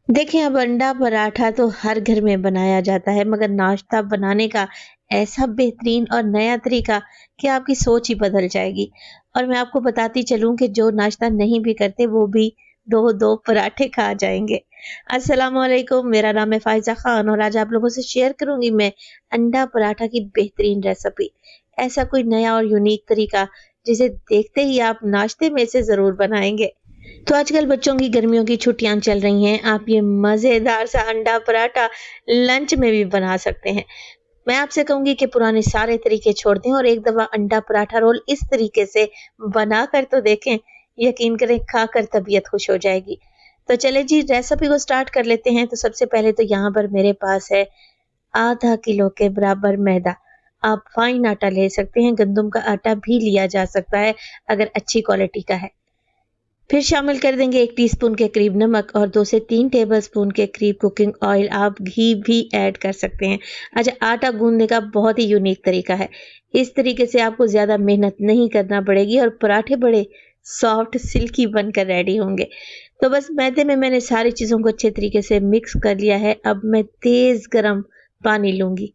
देखिए, अब अंडा पराठा तो हर घर में बनाया जाता है, मगर नाश्ता बनाने का ऐसा बेहतरीन और नया तरीका कि आपकी सोच ही बदल जाएगी। और मैं आपको बताती चलूँ कि जो नाश्ता नहीं भी करते, वो भी 2-2 पराठे खा जाएँगे। अस्सलाम वालेकुम, मेरा नाम है फ़ाइज़ा ख़ान और आज आप लोगों से शेयर करूँगी मैं अंडा पराठा की बेहतरीन रेसिपी। ऐसा कोई नया और यूनिक तरीका, जिसे देखते ही आप नाश्ते में से ज़रूर बनाएँगे। तो आजकल बच्चों की गर्मियों की छुट्टियां चल रही हैं। आप ये मज़ेदार सा अंडा पराठा लंच में भी बना सकते हैं। मैं आपसे कहूँगी कि पुराने सारे तरीके छोड़ दें और एक दफ़ा अंडा पराठा रोल इस तरीके से बना कर तो देखें। यकीन करें, खाकर तबीयत खुश हो जाएगी। तो चलें जी, रेसिपी को स्टार्ट कर लेते हैं। तो सबसे पहले तो यहाँ पर मेरे पास है आधा किलो के बराबर मैदा। आप फाइन आटा ले सकते हैं, गंदम का आटा भी लिया जा सकता है अगर अच्छी क्वालिटी का है। फिर शामिल कर देंगे 1 टीस्पून के करीब नमक और 2 से 3 टेबलस्पून के करीब कुकिंग ऑयल। आप घी भी ऐड कर सकते हैं। अच्छा, आटा गूंदने का बहुत ही यूनिक तरीका है। इस तरीके से आपको ज़्यादा मेहनत नहीं करना पड़ेगी और पराठे बड़े सॉफ्ट सिल्की बनकर रेडी होंगे। तो बस मैदे में मैंने सारी चीज़ों को अच्छे तरीके से मिक्स कर लिया है। अब मैं तेज़ गरम पानी लूँगी।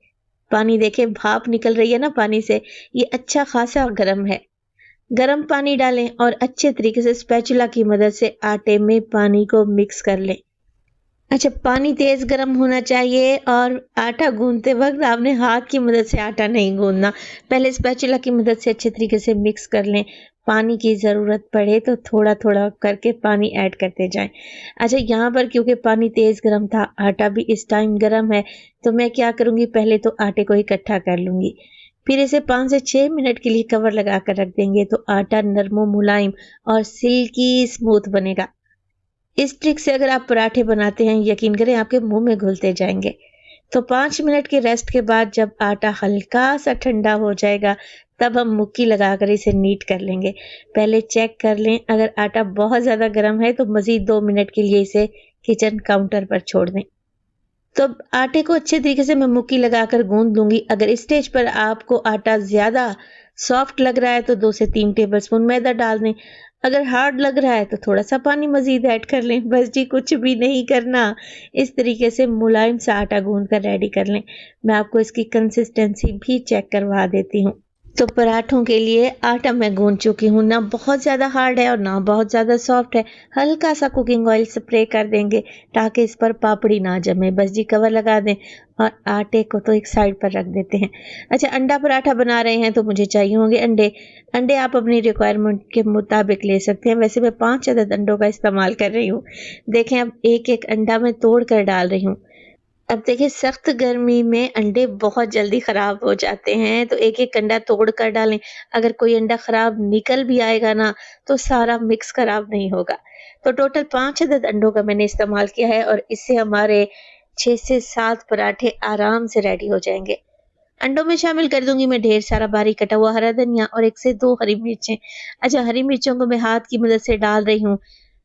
पानी देखें, भाप निकल रही है ना पानी से, ये अच्छा खासा गरम है। गर्म पानी डालें और अच्छे तरीके से स्पैचुला की मदद से आटे में पानी को मिक्स कर लें। अच्छा, पानी तेज गर्म होना चाहिए और आटा गूंदते वक्त आपने हाथ की मदद से आटा नहीं गूंदना। पहले स्पैचुला की मदद से अच्छे तरीके से मिक्स कर लें। पानी की ज़रूरत पड़े तो थोड़ा थोड़ा करके पानी ऐड करते जाएं। अच्छा, यहाँ पर क्योंकि पानी तेज गर्म था, आटा भी इस टाइम गर्म है, तो मैं क्या करूँगी, पहले तो आटे को इकट्ठा कर लूँगी। फिर इसे 5 से 6 मिनट के लिए कवर लगा कर रख देंगे, तो आटा नरम मुलायम और सिल्की स्मूथ बनेगा। इस ट्रिक से अगर आप पराठे बनाते हैं, यकीन करें आपके मुंह में घुलते जाएंगे। तो 5 मिनट के रेस्ट के बाद जब आटा हल्का सा ठंडा हो जाएगा, तब हम मुक्की लगाकर इसे नीट कर लेंगे। पहले चेक कर लें, अगर आटा बहुत ज़्यादा गर्म है तो मज़ीद 2 मिनट के लिए इसे किचन काउंटर पर छोड़ दें। तो अब आटे को अच्छे तरीके से मैं मुक्की लगाकर गूंद लूंगी। अगर इस स्टेज पर आपको आटा ज़्यादा सॉफ्ट लग रहा है तो 2 से 3 टेबलस्पून मैदा डाल दें। अगर हार्ड लग रहा है तो थोड़ा सा पानी मज़ीद ऐड कर लें। बस जी, कुछ भी नहीं करना। इस तरीके से मुलायम सा आटा गूंद कर रेडी कर लें। मैं आपको इसकी कंसिस्टेंसी भी चेक करवा देती हूँ। तो पराठों के लिए आटा मैं गूंद चुकी हूँ, ना बहुत ज़्यादा हार्ड है और ना बहुत ज़्यादा सॉफ्ट है। हल्का सा कुकिंग ऑयल स्प्रे कर देंगे ताकि इस पर पापड़ी ना जमे। बस जी, कवर लगा दें और आटे को तो एक साइड पर रख देते हैं। अच्छा, अंडा पराठा बना रहे हैं तो मुझे चाहिए होंगे अंडे। अंडे आप अपनी रिक्वायरमेंट के मुताबिक ले सकते हैं। वैसे मैं 5 अदद अंडों का इस्तेमाल कर रही हूँ। देखें, अब एक एक अंडा मैं तोड़ कर डाल रही हूँ। अब देखिए, सख्त गर्मी में अंडे बहुत जल्दी खराब हो जाते हैं, तो एक एक अंडा तोड़ कर डालें। अगर कोई अंडा खराब निकल भी आएगा ना, तो सारा मिक्स खराब नहीं होगा। तो टोटल 5 अदद अंडों का मैंने इस्तेमाल किया है और इससे हमारे 6 से 7 पराठे आराम से रेडी हो जाएंगे। अंडों में शामिल कर दूंगी मैं ढेर सारा बारीक कटा हुआ हरा धनिया और 1 से 2 हरी मिर्चें। अच्छा, हरी मिर्चों को मैं हाथ की मदद से डाल रही हूँ।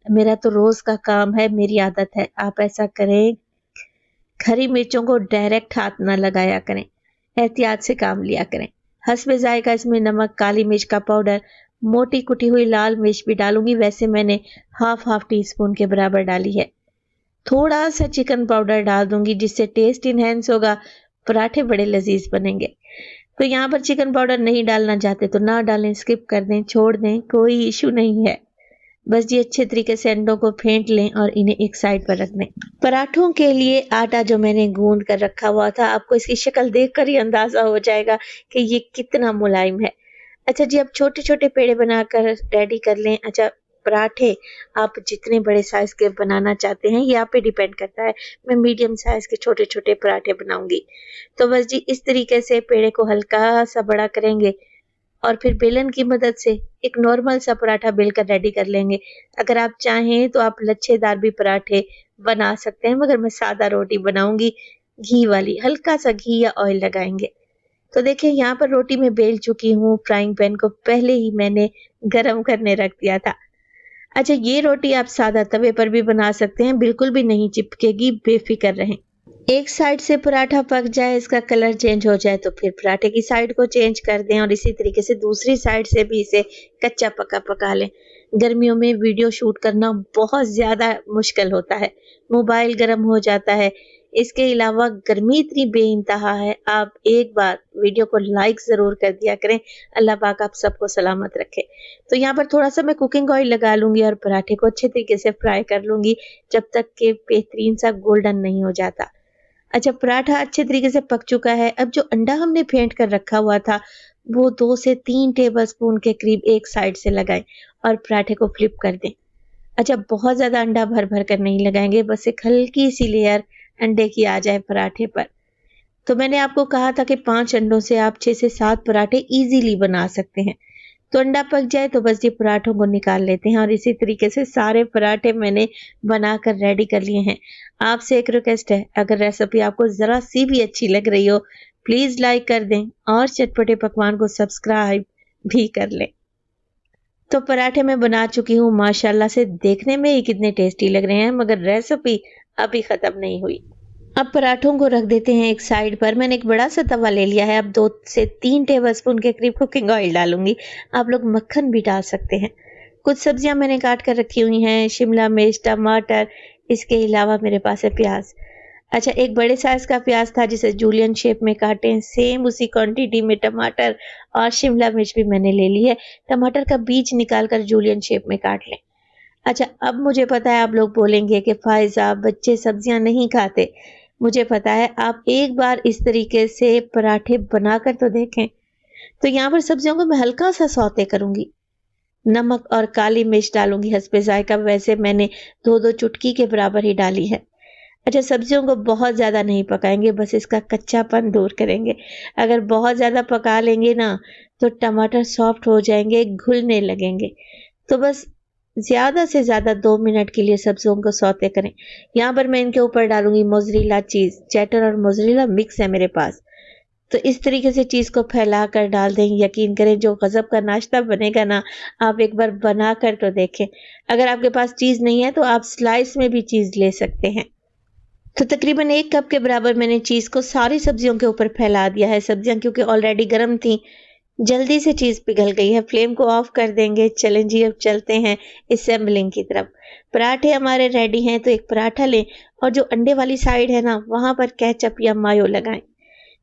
मेरा तो रोज का काम है, मेरी आदत है। आप ऐसा करें, हरी मिर्चों को डायरेक्ट हाथ ना लगाया करें, एहतियात से काम लिया करें। हस्बे जायका इसमें नमक, काली मिर्च का पाउडर, मोटी कुटी हुई लाल मिर्च भी डालूंगी। वैसे मैंने हाफ हाफ टी स्पून के बराबर डाली है। थोड़ा सा चिकन पाउडर डाल दूंगी, जिससे टेस्ट इनहेंस होगा, पराठे बड़े लजीज बनेंगे। तो यहाँ पर चिकन पाउडर नहीं डालना चाहते तो ना डालें, स्किप कर दें, छोड़ दें, कोई इशू नहीं है। बस ये अच्छे तरीके से अंडों को फेंट लें और इन्हें एक साइड पर रख दें। पराठों के लिए आटा जो मैंने गूंद कर रखा हुआ था, आपको इसकी शक्ल देखकर ही अंदाजा हो जाएगा कि ये कितना मुलायम है। अच्छा जी, अब छोटे छोटे पेड़े बनाकर रेडी कर लें। अच्छा, पराठे आप जितने बड़े साइज के बनाना चाहते हैं, ये आप पे डिपेंड करता है। मैं मीडियम साइज के छोटे छोटे पराठे बनाऊंगी। तो बस जी, इस तरीके से पेड़े को हल्का सा बड़ा करेंगे और फिर बेलन की मदद से एक नॉर्मल सा पराठा बेलकर रेडी कर लेंगे। अगर आप चाहें तो आप लच्छेदार भी पराठे बना सकते हैं, मगर मैं सादा रोटी बनाऊंगी, घी वाली। हल्का सा घी या ऑयल लगाएंगे। तो देखिए, यहाँ पर रोटी मैं बेल चुकी हूँ। फ्राइंग पैन को पहले ही मैंने गरम करने रख दिया था। अच्छा, ये रोटी आप सादा तवे पर भी बना सकते हैं, बिल्कुल भी नहीं चिपकेगी, बेफिक्र रहें। एक साइड से पराठा पक जाए, इसका कलर चेंज हो जाए, तो फिर पराठे की साइड को चेंज कर दें और इसी तरीके से दूसरी साइड से भी इसे कच्चा पका पका लें। गर्मियों में वीडियो शूट करना बहुत ज़्यादा मुश्किल होता है, मोबाइल गर्म हो जाता है। इसके अलावा गर्मी इतनी बेइंतहा है, आप एक बार वीडियो को लाइक ज़रूर कर दिया करें। अल्लाह पाक आप सबको सलामत रखे। तो यहाँ पर थोड़ा-सा मैं कुकिंग ऑयल लगा लूँगी और पराठे को अच्छे तरीके से फ्राई कर लूँगी, जब तक कि बेहतरीन सा गोल्डन नहीं हो जाता। अच्छा, पराठा अच्छे तरीके से पक चुका है। अब जो अंडा हमने फेंट कर रखा हुआ था, वो 2 से 3 टेबलस्पून के करीब एक साइड से लगाएँ और पराठे को फ्लिप कर दें। अच्छा, बहुत ज़्यादा अंडा भर-भर कर नहीं लगाएँगे, बस एक हल्की-सी लेयर अंडे की आ जाए पराठे पर। तो मैंने आपको कहा था कि 5 अंडों से आप 6 से 7 पराठे ईज़िली बना सकते हैं। तो अंडा पक जाए तो बस ये पराठों को निकाल लेते हैं और इसी तरीके से सारे पराठे मैंने बनाकर रेडी कर लिए हैं। आपसे एक रिक्वेस्ट है, अगर रेसिपी आपको ज़रा सी भी अच्छी लग रही हो, प्लीज़ लाइक कर दें और चटपटे पकवान को सब्सक्राइब भी कर लें। तो पराठे मैं बना चुकी हूँ, माशाल्लाह से देखने में ही कितने टेस्टी लग रहे हैं, मगर रेसिपी अभी ख़त्म नहीं हुई। अब पराठों को रख देते हैं एक साइड पर। मैंने एक बड़ा सा तवा ले लिया है। अब 2 से 3 टेबलस्पून के करीब कुकिंग ऑयल डालूंगी। आप लोग मक्खन भी डाल सकते हैं। कुछ सब्जियां मैंने काट कर रखी हुई हैं, शिमला मिर्च, टमाटर, इसके अलावा मेरे पास है प्याज। अच्छा, एक बड़े साइज का प्याज था जिसे जूलियन शेप में काटें। सेम उसी क्वांटिटी में टमाटर और शिमला मिर्च भी मैंने ले ली है। टमाटर का बीज निकाल कर जूलियन शेप में काट लें। अच्छा, अब मुझे पता है आप लोग बोलेंगे कि फ़ायज़ा बच्चे सब्जियां नहीं खाते। मुझे पता है, आप एक बार इस तरीके से पराठे बनाकर तो देखें। तो यहाँ पर सब्जियों को मैं हल्का सा सौते करूंगी। नमक और काली मिर्च डालूंगी हस्बे जायका। वैसे मैंने 2-2 चुटकी के बराबर ही डाली है। अच्छा, सब्जियों को बहुत ज़्यादा नहीं पकाएंगे, बस इसका कच्चापन दूर करेंगे। अगर बहुत ज़्यादा पका लेंगे ना, तो टमाटर सॉफ्ट हो जाएंगे, घुलने लगेंगे। तो बस ज़्यादा से ज़्यादा 2 मिनट के लिए सब्जियों को सौते करें। यहाँ पर मैं इनके ऊपर डालूंगी मोज़रेला चीज़। चेडर और मोज़रेला मिक्स है मेरे पास। तो इस तरीके से चीज़ को फैला कर डाल दें। यकीन करें, जो गज़ब का नाश्ता बनेगा ना, आप एक बार बना कर तो देखें। अगर आपके पास चीज़ नहीं है तो आप स्लाइस में भी चीज़ ले सकते हैं। तो तकरीबन 1 कप के बराबर मैंने चीज़ को सारी सब्जियों के ऊपर फैला दिया है। सब्जियां क्योंकि ऑलरेडी गर्म थी, जल्दी से चीज़ पिघल गई है। फ्लेम को ऑफ कर देंगे। चलें जी, अब चलते हैं असेंबलिंग की तरफ। पराठे हमारे रेडी हैं, तो एक पराठा लें और जो अंडे वाली साइड है ना, वहाँ पर केचप या मायो लगाएं।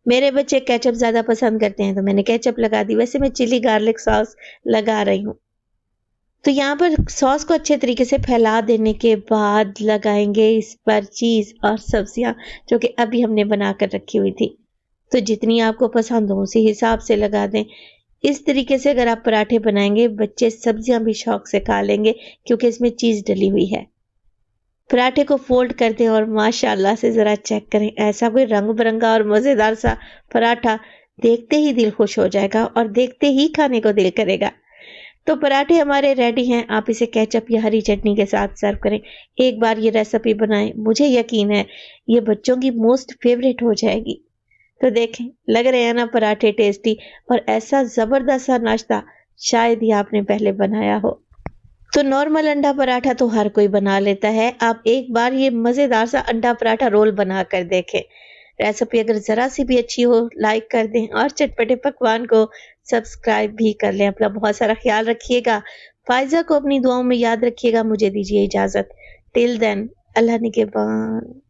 मेरे बच्चे केचप ज़्यादा पसंद करते हैं, तो मैंने केचप लगा दी। वैसे मैं चिली गार्लिक सॉस लगा रही हूँ। तो यहाँ पर सॉस को अच्छे तरीके से फैला देने के बाद लगाएंगे इस पर चीज़ और सब्जियां, जो कि अभी हमने बना कर रखी हुई थी। तो जितनी आपको पसंद हो उसी हिसाब से लगा दें। इस तरीके से अगर आप पराठे बनाएंगे, बच्चे सब्जियां भी शौक से खा लेंगे, क्योंकि इसमें चीज़ डली हुई है। पराठे को फोल्ड कर दें और माशाल्लाह से ज़रा चेक करें, ऐसा कोई रंग बिरंगा और मज़ेदार सा पराठा, देखते ही दिल खुश हो जाएगा और देखते ही खाने को दिल करेगा। तो पराठे हमारे रेडी हैं। आप इसे केचप या हरी चटनी के साथ सर्व करें। एक बार ये रेसिपी बनाएं, मुझे यकीन है ये बच्चों की मोस्ट फेवरेट हो जाएगी। तो देखें, लग रहे हैं ना पराठे टेस्टी, और ऐसा ज़बरदस्त सा नाश्ता शायद ही आपने पहले बनाया हो। तो नॉर्मल अंडा पराठा तो हर कोई बना लेता है। आप एक बार ये मज़ेदार सा अंडा पराठा रोल बना कर देखें। रेसिपी अगर ज़रा सी भी अच्छी हो, लाइक कर दें और चटपटे पकवान को सब्सक्राइब भी कर लें। अपना बहुत सारा ख्याल रखिएगा। फ़ायज़ा को अपनी दुआओं में याद रखिएगा। मुझे दीजिए इजाज़त। टिल देन, अल्लाह निगहबान।